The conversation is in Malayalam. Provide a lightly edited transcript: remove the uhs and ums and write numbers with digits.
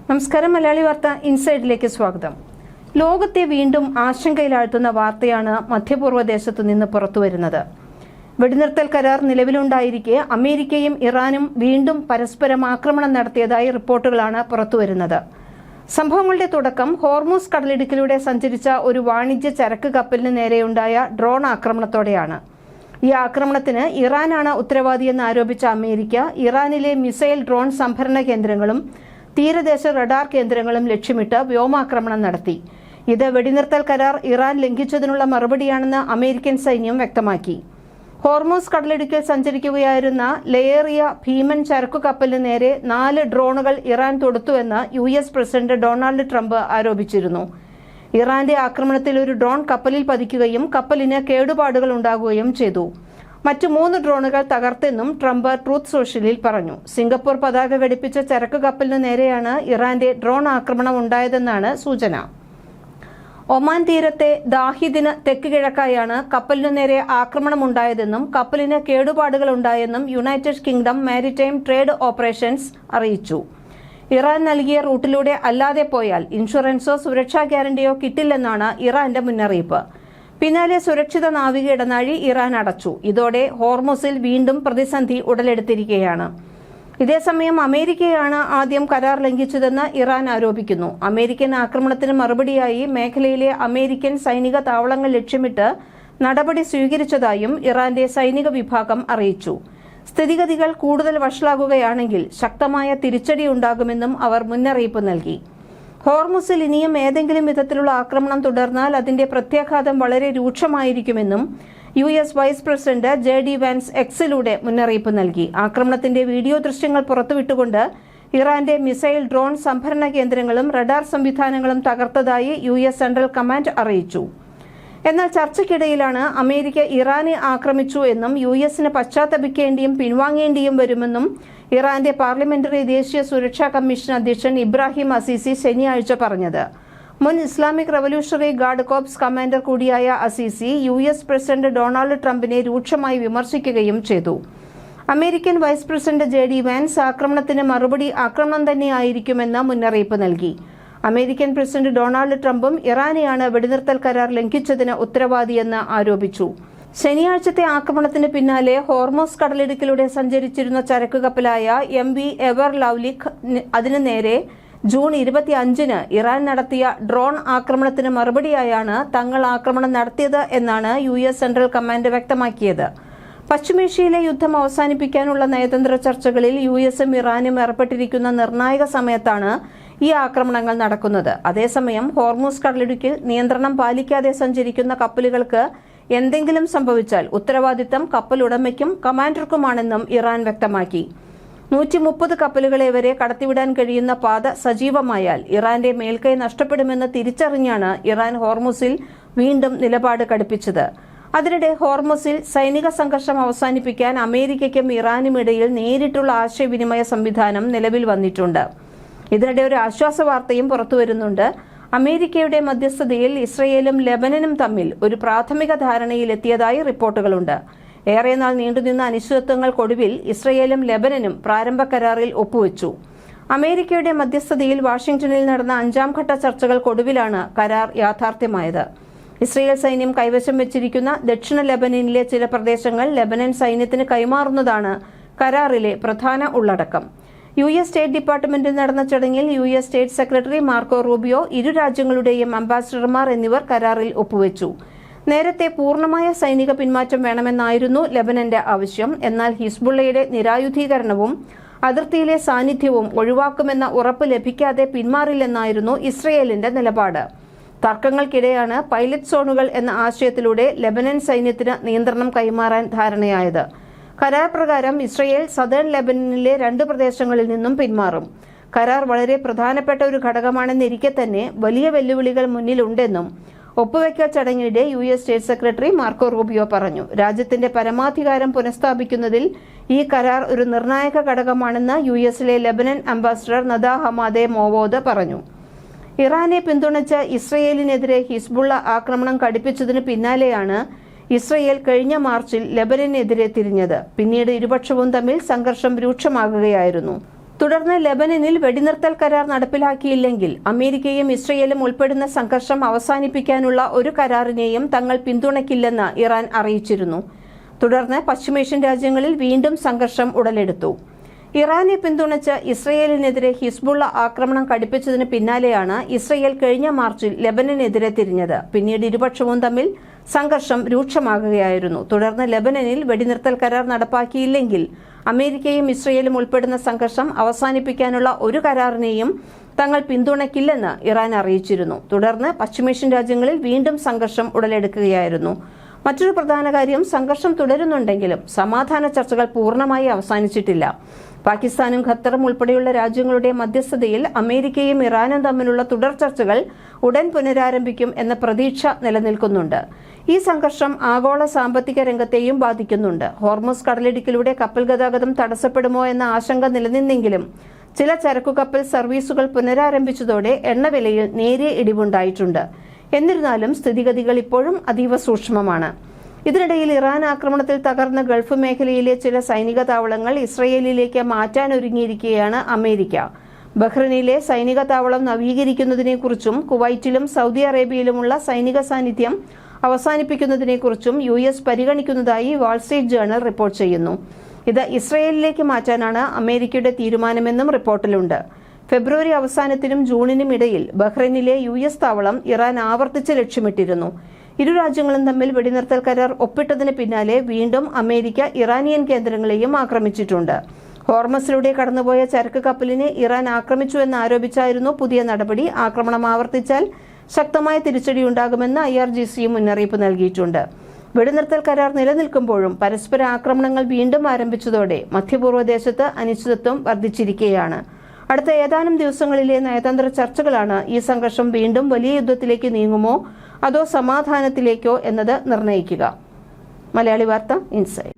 നമസ്കാരം. മലയാളി വാർത്ത ഇൻസൈഡിലേക്ക് സ്വാഗതം. ലോകത്തെ വീണ്ടും ആശങ്കയിലാഴ്ത്തുന്ന വാർത്തയാണ് മധ്യപൂർവ്വ ദേശത്തു നിന്ന് പുറത്തുവരുന്നത്. വെടിനിർത്തൽ കരാർ നിലവിലുണ്ടായിരിക്കെ അമേരിക്കയും ഇറാനും വീണ്ടും പരസ്പരം ആക്രമണം നടത്തിയതായി റിപ്പോർട്ടുകളാണ് പുറത്തുവരുന്നത്. സംഭവങ്ങളുടെ തുടക്കം ഹോർമൂസ് കടലിടുക്കിലൂടെ സഞ്ചരിച്ച ഒരു വാണിജ്യ ചരക്ക് കപ്പലിന് നേരെയുണ്ടായ ഡ്രോൺ ആക്രമണത്തോടെയാണ്. ഈ ആക്രമണത്തിന് ഇറാനാണ് ഉത്തരവാദിയെന്ന് ആരോപിച്ച അമേരിക്ക ഇറാനിലെ മിസൈൽ ഡ്രോൺ സംഭരണ കേന്ദ്രങ്ങളും തീരദേശ റഡാർ കേന്ദ്രങ്ങളും ലക്ഷ്യമിട്ട് വ്യോമാക്രമണം നടത്തി. ഇത് വെടിനിർത്തൽ കരാർ ഇറാൻ ലംഘിച്ചതിനുള്ള മറുപടിയാണെന്ന് അമേരിക്കൻ സൈന്യം വ്യക്തമാക്കി. ഹോർമൂസ് കടലിടുക്കിൽ സഞ്ചരിക്കുകയായിരുന്ന ലേറിയ ഭീമൻ ചരക്കു കപ്പലിന് നേരെ 4 ഡ്രോണുകൾ ഇറാൻ തൊടുത്തുവെന്ന് US പ്രസിഡന്റ് ഡൊണാൾഡ് ട്രംപ് ആരോപിച്ചിരുന്നു. ഇറാന്റെ ആക്രമണത്തിൽ ഒരു ഡ്രോൺ കപ്പലിൽ പതിക്കുകയും കപ്പലിന് കേടുപാടുകൾ ഉണ്ടാകുകയും ചെയ്തു. മറ്റു 3 ഡ്രോണുകൾ തകർത്തെന്നും ട്രംപ് ട്രൂത്ത് സോഷ്യലിൽ പറഞ്ഞു. സിംഗപ്പൂർ പതാക ഘടിപ്പിച്ച ചരക്ക് കപ്പലിന് നേരെയാണ് ഇറാന്റെ ഡ്രോൺ ആക്രമണം ഉണ്ടായതെന്നാണ് സൂചന. ഒമാൻ തീരത്തെ ദാഹിദിന് തെക്ക് കിഴക്കായാണ് കപ്പലിനു നേരെ ആക്രമണമുണ്ടായതെന്നും കപ്പലിന് കേടുപാടുകൾ ഉണ്ടായെന്നും United Kingdom maritime trade operations അറിയിച്ചു. ഇറാൻ നൽകിയ റൂട്ടിലൂടെ അല്ലാതെ പോയാൽ ഇൻഷുറൻസോ സുരക്ഷാ ഗ്യാരണ്ടിയോ കിട്ടില്ലെന്നാണ് ഇറാന്റെ മുന്നറിയിപ്പ്. പിന്നാലെ സുരക്ഷിത നാവിക ഇടനാഴി ഇറാൻ അടച്ചു. ഇതോടെ ഹോർമുസിൽ വീണ്ടും പ്രതിസന്ധി ഉടലെടുത്തിരിക്കുകയാണ്. ഇതേസമയം അമേരിക്കയാണ് ആദ്യം കരാർ ലംഘിച്ചതെന്ന് ഇറാൻ ആരോപിക്കുന്നു. അമേരിക്കൻ ആക്രമണത്തിന് മറുപടിയായി മേഖലയിലെ അമേരിക്കൻ സൈനിക താവളങ്ങൾ ലക്ഷ്യമിട്ട് നടപടി സ്വീകരിച്ചതായും ഇറാന്റെ സൈനിക വിഭാഗം അറിയിച്ചു. സ്ഥിതിഗതികൾ കൂടുതൽ വഷളാകുകയാണെങ്കിൽ ശക്തമായ തിരിച്ചടി ഉണ്ടാകുമെന്നും അവർ മുന്നറിയിപ്പ് നൽകി. ഹോർമുസിൽ ഇനിയും ഏതെങ്കിലും വിധത്തിലുള്ള ആക്രമണം തുടർന്നാൽ അതിന്റെ പ്രത്യാഘാതം വളരെ രൂക്ഷമായിരിക്കുമെന്നും US vice president JD Vance എക്സിലൂടെ മുന്നറിയിപ്പ് നൽകി. ആക്രമണത്തിന്റെ വീഡിയോ ദൃശ്യങ്ങൾ പുറത്തുവിട്ടുകൊണ്ട് ഇറാന്റെ മിസൈൽ ഡ്രോൺ സംഭരണ കേന്ദ്രങ്ങളും റഡാർ സംവിധാനങ്ങളും തകർത്തതായി US സെൻട്രൽ കമാൻഡ് അറിയിച്ചു. എന്നാൽ ചർച്ചയ്ക്കിടയിലാണ് അമേരിക്ക ഇറാനെ ആക്രമിച്ചു എന്നും US-ന് പശ്ചാത്തപിക്കേണ്ടിയും പിൻവാങ്ങേണ്ടിയും വരുമെന്നും ഇറാന്റെ പാർലമെന്ററി ദേശീയ സുരക്ഷാ കമ്മീഷൻ അധ്യക്ഷൻ ഇബ്രാഹിം അസീസി ശനിയാഴ്ച പറഞ്ഞത്. മുൻ Islamic revolutionary guard corps commander കൂടിയായ അസീസി US പ്രസിഡന്റ് ഡൊണാൾഡ് ട്രംപിനെ രൂക്ഷമായി വിമർശിക്കുകയും ചെയ്തു. American vice president JD Vance ആക്രമണത്തിന് മറുപടി ആക്രമണം തന്നെയായിരിക്കുമെന്ന് മുന്നറിയിപ്പ് നൽകി. അമേരിക്കൻ പ്രസിഡന്റ് ഡൊണാൾഡ് ട്രംപും ഇറാനെയാണ് വെടിനിർത്തൽ കരാർ ലംഘിച്ചതിന് ഉത്തരവാദിയെന്ന് ആരോപിച്ചു. ശനിയാഴ്ചത്തെ ആക്രമണത്തിന് പിന്നാലെ ഹോർമൂസ് കടലിടുക്കിലൂടെ സഞ്ചരിച്ചിരുന്ന ചരക്ക് കപ്പലായ MV എവർ ലവ്ലിക് അതിനു നേരെ ജൂൺ 25-ന് ഇറാൻ നടത്തിയ ഡ്രോൺ ആക്രമണത്തിന് മറുപടിയായാണ് തങ്ങൾ ആക്രമണം നടത്തിയത് എന്നാണ് US സെൻട്രൽ കമാൻഡ് വ്യക്തമാക്കിയത്. പശ്ചിമേഷ്യയിലെ യുദ്ധം അവസാനിപ്പിക്കാനുള്ള നയതന്ത്ര ചർച്ചകളിൽ US-ഉം ഇറാനും ഏർപ്പെട്ടിരിക്കുന്ന നിർണായക സമയത്താണ് ഈ ആക്രമണങ്ങൾ നടക്കുന്നത്. അതേസമയം ഹോർമൂസ് കടലിടുക്കിൽ നിയന്ത്രണം പാലിക്കാതെ സഞ്ചരിക്കുന്ന കപ്പലുകൾക്ക് എന്തെങ്കിലും സംഭവിച്ചാൽ ഉത്തരവാദിത്തം കപ്പൽ ഉടമയ്ക്കും കമാൻഡർക്കുമാണെന്നും ഇറാൻ വ്യക്തമാക്കി. 130 കപ്പലുകളെ വരെ കടത്തിവിടാൻ കഴിയുന്ന പാത സജീവമായാൽ ഇറാന്റെ മേൽക്കൈ നഷ്ടപ്പെടുമെന്ന് തിരിച്ചറിഞ്ഞാണ് ഇറാൻ ഹോർമുസിൽ വീണ്ടും നിലപാട് കടുപ്പിച്ചത്. അതിനിടെ ഹോർമുസിൽ സൈനിക സംഘർഷം അവസാനിപ്പിക്കാൻ അമേരിക്കയ്ക്കും ഇറാനും ഇടയിൽ നേരിട്ടുള്ള ആശയവിനിമയ സംവിധാനം നിലവിൽ വന്നിട്ടുണ്ട്. ഇതിനിടെ ഒരു ആശ്വാസ വാർത്തയും പുറത്തുവരുന്നുണ്ട്. അമേരിക്കയുടെ മധ്യസ്ഥതയിൽ ഇസ്രയേലും ലെബനനും തമ്മിൽ ഒരു പ്രാഥമിക ധാരണയിലെത്തിയതായി റിപ്പോർട്ടുകളുണ്ട്. ഏറെ നാൾ നീണ്ടുനിന്ന അനിശ്ചിതത്വങ്ങൾക്കൊടുവിൽ ഇസ്രയേലും ലെബനനും പ്രാരംഭ കരാറിൽ ഒപ്പുവെച്ചു. അമേരിക്കയുടെ മധ്യസ്ഥതയിൽ വാഷിംഗ്ടണിൽ നടന്ന 5ാം ഘട്ട ചർച്ചകൾക്കൊടുവിലാണ് കരാർ യാഥാർത്ഥ്യമായത്. ഇസ്രയേൽ സൈന്യം കൈവശം വെച്ചിരിക്കുന്ന ദക്ഷിണ ലെബനനിലെ ചില പ്രദേശങ്ങൾ ലെബനൻ സൈന്യത്തിന് കൈമാറുന്നതാണ് കരാറിലെ പ്രധാന ഉള്ളടക്കം. US സ്റ്റേറ്റ് ഡിപ്പാർട്ട്മെന്റിൽ നടന്ന ചടങ്ങിൽ US state secretary Marco Rubio, ഇരു രാജ്യങ്ങളുടെയും അംബാസിഡർമാർ എന്നിവർ കരാറിൽ ഒപ്പുവെച്ചു. നേരത്തെ പൂർണ്ണമായ സൈനിക പിന്മാറ്റം വേണമെന്നായിരുന്നു ലെബനന്റെ ആവശ്യം. എന്നാൽ ഹിസ്ബുള്ളയുടെ നിരായുധീകരണവും അതിർത്തിയിലെ സാന്നിധ്യവും ഒഴിവാക്കുമെന്ന ഉറപ്പ് ലഭിക്കാതെ പിന്മാറില്ലെന്നായിരുന്നു ഇസ്രയേലിന്റെ നിലപാട്. തർക്കങ്ങൾക്കിടെയാണ് പൈലറ്റ് സോണുകൾ എന്ന ആശയത്തിലൂടെ ലെബനൻ സൈന്യത്തിന് നിയന്ത്രണം കൈമാറാൻ ധാരണയായത്. കരാർ പ്രകാരം ഇസ്രയേൽ സദേൺ ലെബനനിലെ 2 പ്രദേശങ്ങളിൽ നിന്നും പിന്മാറും. കരാർ വളരെ പ്രധാനപ്പെട്ട ഒരു ഘടകമാണെന്നിരിക്കെ തന്നെ വലിയ വെല്ലുവിളികൾ മുന്നിലുണ്ടെന്നും ഒപ്പുവയ്ക്കൽ ചടങ്ങിനിടെ US state secretary Marco Rubio പറഞ്ഞു. രാജ്യത്തിന്റെ പരമാധികാരം പുനഃസ്ഥാപിക്കുന്നതിൽ ഈ കരാർ ഒരു നിർണായക ഘടകമാണെന്ന് US-ലെ ലെബനൻ അംബാസിഡർ നദാ ഹമാദെ മോവോദ് പറഞ്ഞു. ഇറാനെ പിന്തുണച്ച് ഇസ്രയേലിനെതിരെ ഹിസ്ബുള്ള ആക്രമണം കടുപ്പിച്ചതിന് പിന്നാലെയാണ് ഇസ്രയേൽ കഴിഞ്ഞ മാർച്ചിൽ ലെബനനെതിരെ തിരിഞ്ഞത്. പിന്നീട് ഇരുപക്ഷവും തമ്മിൽ സംഘർഷം രൂക്ഷമാകുകയായിരുന്നു. തുടർന്ന് ലെബനനിൽ വെടിനിർത്തൽ കരാർ നടപ്പിലാക്കിയില്ലെങ്കിൽ അമേരിക്കയും ഇസ്രയേലും ഉൾപ്പെടുന്ന സംഘർഷം അവസാനിപ്പിക്കാനുള്ള ഒരു കരാറിനെയും തങ്ങൾ പിന്തുണയ്ക്കില്ലെന്ന് ഇറാൻ അറിയിച്ചിരുന്നു. തുടർന്ന് പശ്ചിമേഷ്യൻ രാജ്യങ്ങളിൽ വീണ്ടും സംഘർഷം ഉടലെടുത്തു. ഇറാനെ പിന്തുണച്ച് ഇസ്രയേലിനെതിരെ ഹിസ്ബുള്ള ആക്രമണം കടുപ്പിച്ചതിന് പിന്നാലെയാണ് ഇസ്രയേൽ കഴിഞ്ഞ മാർച്ചിൽ ലെബനനെതിരെ തിരിഞ്ഞത്. പിന്നീട് ഇരുപക്ഷവും തമ്മിൽ സംഘർഷം രൂക്ഷമാകുകയായിരുന്നു. തുടർന്ന് ലെബനനിൽ വെടിനിർത്തൽ കരാർ നടപ്പാക്കിയില്ലെങ്കിൽ അമേരിക്കയും ഇസ്രയേലും ഉൾപ്പെടുന്ന സംഘർഷം അവസാനിപ്പിക്കാനുള്ള ഒരു കരാറിനെയും തങ്ങൾ പിന്തുണയ്ക്കില്ലെന്ന് ഇറാൻ അറിയിച്ചിരുന്നു. തുടർന്ന് പശ്ചിമേഷ്യൻ രാജ്യങ്ങളിൽ വീണ്ടും സംഘർഷം ഉടലെടുക്കുകയായിരുന്നു. മറ്റൊരു പ്രധാന കാര്യം, സംഘർഷം തുടരുന്നുണ്ടെങ്കിലും സമാധാന ചർച്ചകൾ പൂർണ്ണമായി അവസാനിച്ചിട്ടില്ല. പാകിസ്ഥാനും ഖത്തറും ഉൾപ്പെടെയുള്ള രാജ്യങ്ങളുടെ മധ്യസ്ഥതയിൽ അമേരിക്കയും ഇറാനും തമ്മിലുള്ള തുടർ ചർച്ചകൾ ഉടൻ പുനരാരംഭിക്കും എന്ന പ്രതീക്ഷ നിലനിൽക്കുന്നുണ്ട്. ഈ സംഘർഷം ആഗോള സാമ്പത്തിക രംഗത്തെയും ബാധിക്കുന്നുണ്ട്. ഹോർമുസ് കടലിടുക്കിലൂടെ കപ്പൽ ഗതാഗതം തടസ്സപ്പെടുമോ എന്ന ആശങ്ക നിലനിന്നെങ്കിലും ചില ചരക്കുകപ്പൽ സർവീസുകൾ പുനരാരംഭിച്ചതോടെ എണ്ണവിലയിൽ നേരിയ ഇടിവുണ്ടായിട്ടുണ്ട്. എന്നിരുന്നാലും സ്ഥിതിഗതികൾ ഇപ്പോഴും അതീവ സൂക്ഷ്മമാണ്. ഇതിനിടയിൽ ഇറാൻ ആക്രമണത്തിൽ തകർന്ന ഗൾഫ് മേഖലയിലെ ചില സൈനിക താവളങ്ങൾ ഇസ്രയേലിലേക്ക് മാറ്റാനൊരുങ്ങിയിരിക്കുകയാണ് അമേരിക്ക. ബഹ്റൈനിലെ സൈനിക താവളം നവീകരിക്കുന്നതിനെക്കുറിച്ചും കുവൈറ്റിലും സൗദി അറേബ്യയിലുമുള്ള സൈനിക സാന്നിധ്യം അവസാനിപ്പിക്കുന്നതിനെക്കുറിച്ചും US പരിഗണിക്കുന്നതായി വാൾസ്ട്രീറ്റ് ജേർണൽ റിപ്പോർട്ട് ചെയ്യുന്നു. ഇത് ഇസ്രയേലിലേക്ക് മാറ്റാനാണ് അമേരിക്കയുടെ തീരുമാനമെന്നും റിപ്പോർട്ടിലുണ്ട്. ഫെബ്രുവരി അവസാനത്തിനും ജൂണിനും ഇടയിൽ ബഹ്റൈനിലെ US താവളം ഇറാൻ ആവർത്തിച്ച് ലക്ഷ്യമിട്ടിരുന്നു. ഇരു രാജ്യങ്ങളും തമ്മിൽ വെടിനിർത്തൽ കരാർ ഒപ്പിട്ടതിന് പിന്നാലെ വീണ്ടും അമേരിക്ക ഇറാനിയൻ കേന്ദ്രങ്ങളെയും ആക്രമിച്ചിട്ടുണ്ട്. ഹോർമസിലൂടെ കടന്നുപോയ ചരക്ക് കപ്പലിനെ ഇറാൻ ആക്രമിച്ചുവെന്ന് ആരോപിച്ചായിരുന്നു പുതിയ നടപടി. ആക്രമണം ആവർത്തിച്ചാൽ ശക്തമായ തിരിച്ചടിയുണ്ടാകുമെന്ന് IRGCയും മുന്നറിയിപ്പ് നൽകിയിട്ടുണ്ട്. വെടിനിർത്തൽ കരാർ നിലനിൽക്കുമ്പോഴും പരസ്പര ആക്രമണങ്ങൾ വീണ്ടും ആരംഭിച്ചതോടെ മധ്യപൂർവ്വദേശത്ത് അനിശ്ചിതത്വം വർദ്ധിച്ചിരിക്കുകയാണ്. അടുത്ത ഏതാനും ദിവസങ്ങളിലെ നയതന്ത്ര ചർച്ചകളാണ് ഈ സംഘർഷം വീണ്ടും വലിയ യുദ്ധത്തിലേക്ക് നീങ്ങുമോ അതോ സമാധാനത്തിലേക്കോ എന്നത് നിർണ്ണയിക്കുക. മലയാളി വാർത്ത ഇൻസൈഡ്.